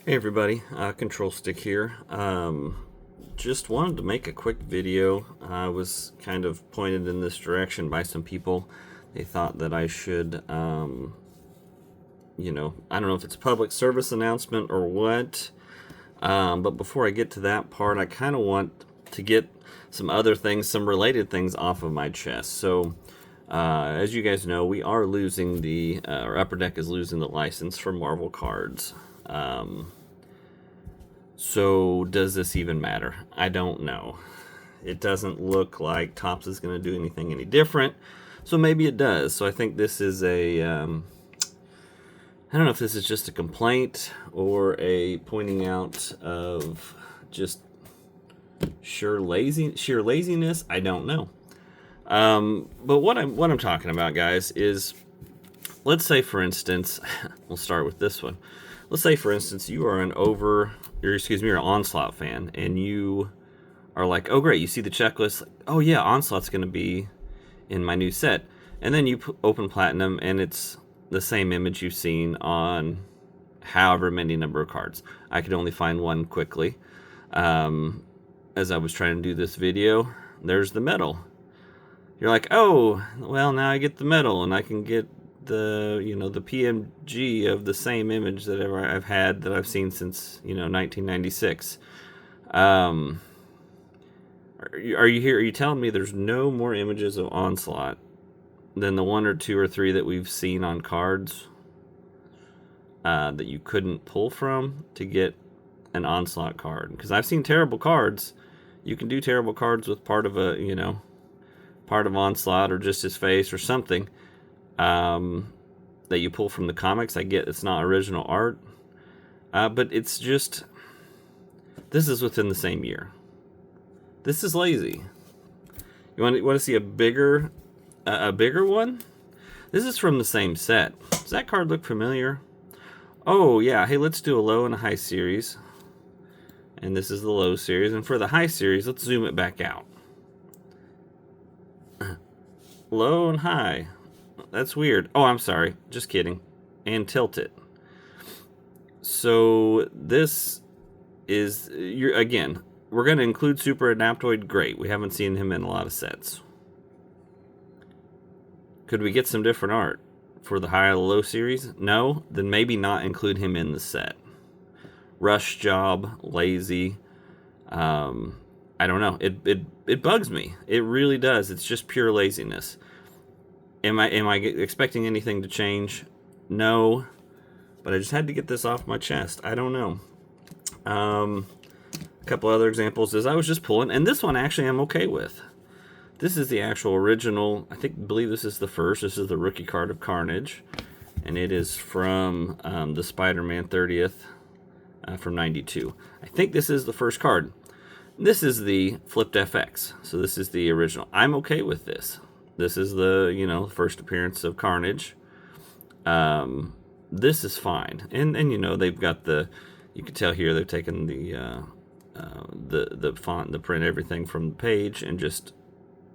Hey everybody, Control Stick here. Just wanted to make a quick video. I was kind of pointed in this direction by some people. They thought that I should, I don't know if it's a public service announcement or what. But before I get to that part, I kind of want to get some other things, some related things off of my chest. So, as you guys know, we are losing or Upper Deck is losing the license for Marvel cards. So does this even matter? I don't know. It doesn't look like Topps is going to do anything any different. So maybe it does. So I think this is I don't know if this is just a complaint or a pointing out of just sheer laziness. I don't know. But what I'm talking about, guys, is let's say, for instance, we'll start with this one. Let's say, for instance, you're an Onslaught fan, and you are like, oh, great, you see the checklist, like, oh, yeah, Onslaught's going to be in my new set. And then you open Platinum, and it's the same image you've seen on however many number of cards. I could only find one quickly. As I was trying to do this video, there's the medal. You're like, oh, well, now I get the medal, and I can get the PMG of the same image that I've had that I've seen since 1996. Are you here? Are you telling me there's no more images of Onslaught than the one or two or three that we've seen on cards that you couldn't pull from to get an Onslaught card? Because I've seen terrible cards. You can do terrible cards with part of Onslaught or just his face or something. That you pull from the comics. I get it's not original art, but it's just, this is within the same year. This is lazy. You want to see a bigger one? This is from the same set. Does that card look familiar? Oh yeah. Hey, let's do a low and a high series, and this is the low series. And for the high series, let's zoom it back out. Low and high. That's weird. Oh, I'm sorry. Just kidding. And tilt it. So this is, again, we're going to include Super Adaptoid. Great. We haven't seen him in a lot of sets. Could we get some different art for the high or the low series? No. Then maybe not include him in the set. Rush job. Lazy. I don't know. It bugs me. It really does. It's just pure laziness. Am I expecting anything to change? No, but I just had to get this off my chest. I don't know. A couple other examples is I was just pulling, and this one actually I'm okay with. This is the actual original. I believe this is the first. This is the rookie card of Carnage, and it is from the Spider-Man 30th from '92. I think this is the first card. This is the flipped FX, so this is the original. I'm okay with this. This is the, first appearance of Carnage. This is fine. And they've got you can tell here they've taken the font, the print, everything from the page and just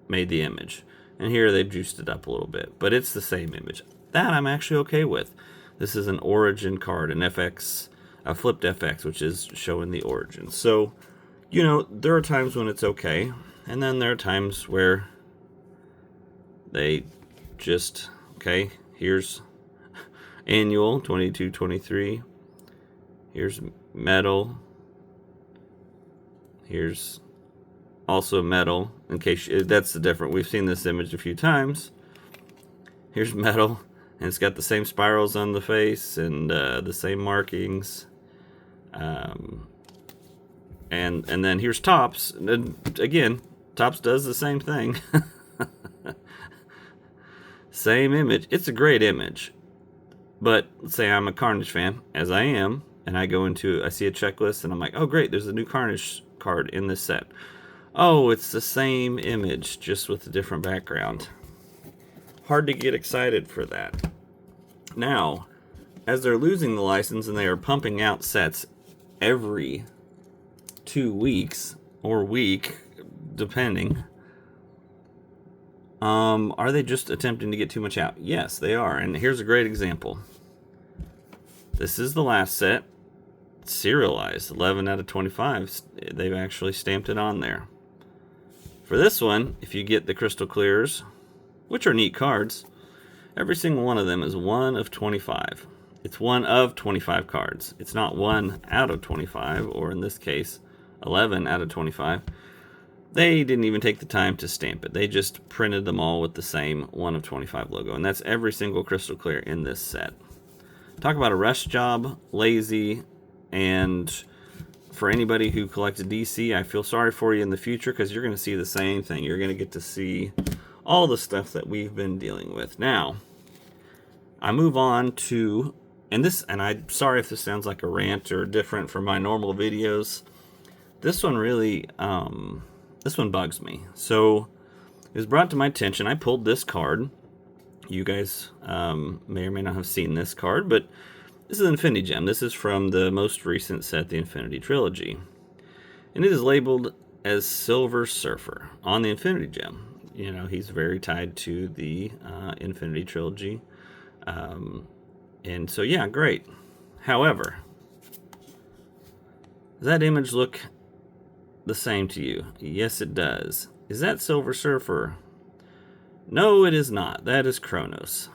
made the image. And here they've juiced it up a little bit, but it's the same image. That I'm actually okay with. This is an origin card, an FX, a flipped FX, which is showing the origin. So, there are times when it's okay, and then there are times where they just, okay, here's annual 22-23. Here's metal. Here's also metal. In case that's the different. We've seen this image a few times. Here's metal, and it's got the same spirals on the face and the same markings. And then here's Topps. And again, Topps does the same thing. Same image. It's a great image. But let's say I'm a Carnage fan, as I am, and I see a checklist, and I'm like, oh, great, there's a new Carnage card in this set. Oh, it's the same image, just with a different background. Hard to get excited for that. Now, as they're losing the license and they are pumping out sets every 2 weeks, or week, depending, are they just attempting to get too much out? Yes, they are. And here's a great example. This is the last set. serialized. 11 out of 25. They've actually stamped it on there. For this one, if you get the crystal clears, which are neat cards, every single one of them is 1 of 25. It's 1 of 25 cards. It's not 1 out of 25, or in this case, 11 out of 25. They didn't even take the time to stamp it. They just printed them all with the same 1 of 25 logo, and that's every single crystal clear in this set. Talk about a rush job, lazy, and for anybody who collected DC, I feel sorry for you in the future because you're going to see the same thing. You're going to get to see all the stuff that we've been dealing with. Now, I move on to, and I'm sorry if this sounds like a rant or different from my normal videos. This one really, this one bugs me. So, it was brought to my attention. I pulled this card. You guys may or may not have seen this card, but this is an Infinity Gem. This is from the most recent set, the Infinity Trilogy. And it is labeled as Silver Surfer on the Infinity Gem. You know, he's very tied to the Infinity Trilogy. And so, yeah, great. However, does that image look the same to you? Yes, it does. Is that Silver Surfer? No, it is not. That is Kronos.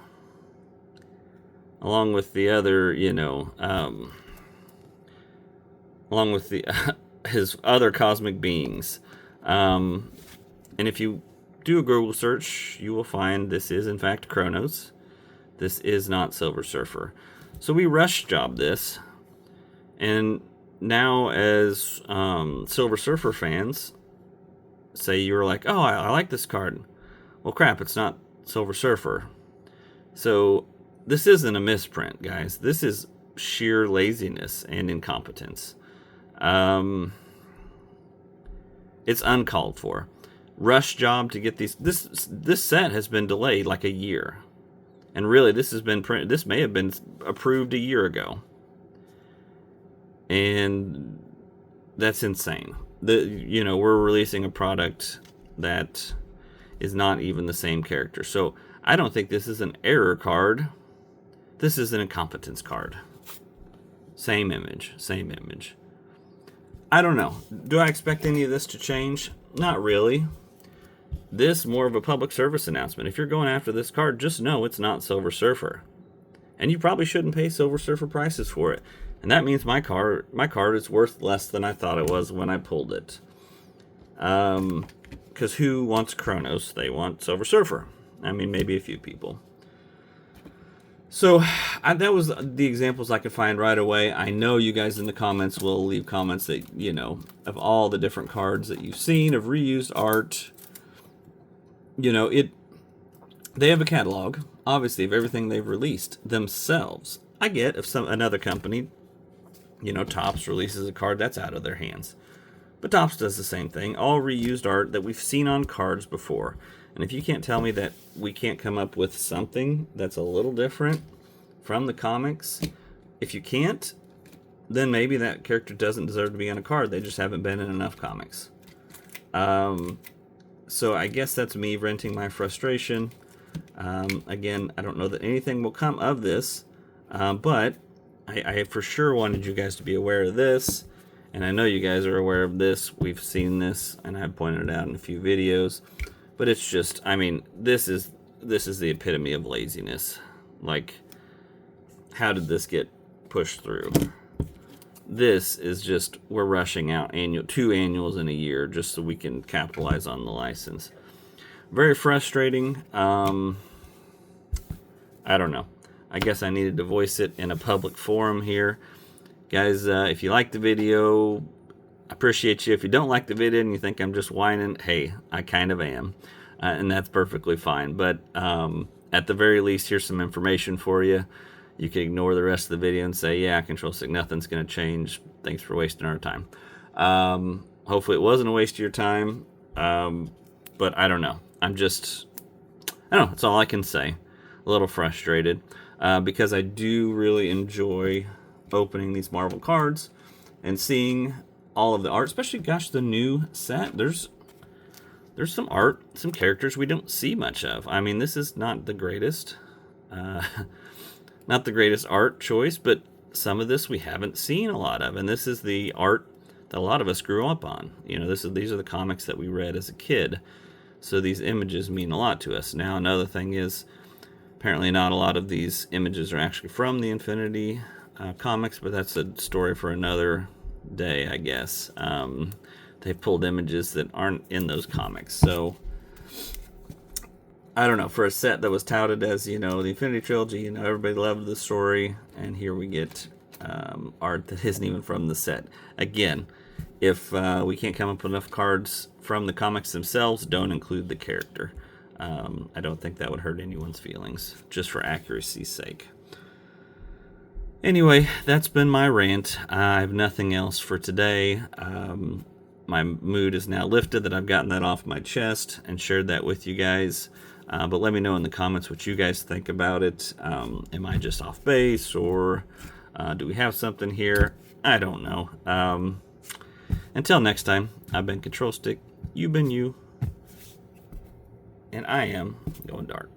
Along with the other, you know, along with the his other cosmic beings. And if you do a Google search, you will find this is, in fact, Kronos. This is not Silver Surfer. So we rush job this. And now as Silver Surfer fans, say you're like, oh, I like this card. Well, crap, it's not Silver Surfer. So this isn't a misprint, guys. This is sheer laziness and incompetence. It's uncalled for. Rush job to get these. This set has been delayed like a year, and really, this has been printed. This may have been approved a year ago, and that's insane. We're releasing a product that is not even the same character. So I don't think this is an error card. This is an incompetence card. Same image. I don't know. Do I expect any of this to change? Not really. This more of a public service announcement. If you're going after this card, just know it's not Silver Surfer. And you probably shouldn't pay Silver Surfer prices for it. And that means my card is worth less than I thought it was when I pulled it. Because who wants Kronos? They want Silver Surfer. I mean, maybe a few people. So that was the examples I could find right away. I know you guys in the comments will leave comments that, of all the different cards that you've seen, of reused art. They have a catalog, obviously, of everything they've released themselves. I get if another company, Topps releases a card, that's out of their hands. But Topps does the same thing, all reused art that we've seen on cards before. And if you can't tell me that we can't come up with something that's a little different from the comics, if you can't, then maybe that character doesn't deserve to be on a card. They just haven't been in enough comics. So I guess that's me venting my frustration. Again, I don't know that anything will come of this, but I for sure wanted you guys to be aware of this. And I know you guys are aware of this. We've seen this, and I've pointed it out in a few videos. But it's just, I mean, this is the epitome of laziness. Like, how did this get pushed through? This is just, we're rushing out 2 annuals in a year just so we can capitalize on the license. Very frustrating. I don't know. I guess I needed to voice it in a public forum here. Guys, if you like the video, I appreciate you. If you don't like the video and you think I'm just whining, hey, I kind of am. And that's perfectly fine. But at the very least, here's some information for you. You can ignore the rest of the video and say, yeah, Control Stick, nothing's going to change. Thanks for wasting our time. Hopefully it wasn't a waste of your time. But I don't know. I don't know. That's all I can say. A little frustrated. Because I do really enjoy opening these Marvel cards and seeing all of the art, especially, gosh, the new set. There's some art, some characters we don't see much of. I mean, this is not the greatest art choice, but some of this we haven't seen a lot of, and this is the art that a lot of us grew up on. You know, these are the comics that we read as a kid, so these images mean a lot to us. Now, another thing is, apparently not a lot of these images are actually from the Infinity comics, but that's a story for another day, I guess. They pulled images that aren't in those comics, so I don't know. For a set that was touted as, you know, the Infinity Trilogy, you know, everybody loved the story, and here we get art that isn't even from the set. Again, if we can't come up with enough cards from the comics themselves, don't include the character. I don't think that would hurt anyone's feelings, just for accuracy's sake. Anyway, that's been my rant. I have nothing else for today. My mood is now lifted that I've gotten that off my chest and shared that with you guys. But let me know in the comments what you guys think about it. Am I just off base, or do we have something here? I don't know. Until next time, I've been Control Stick, you've been you, and I am going dark.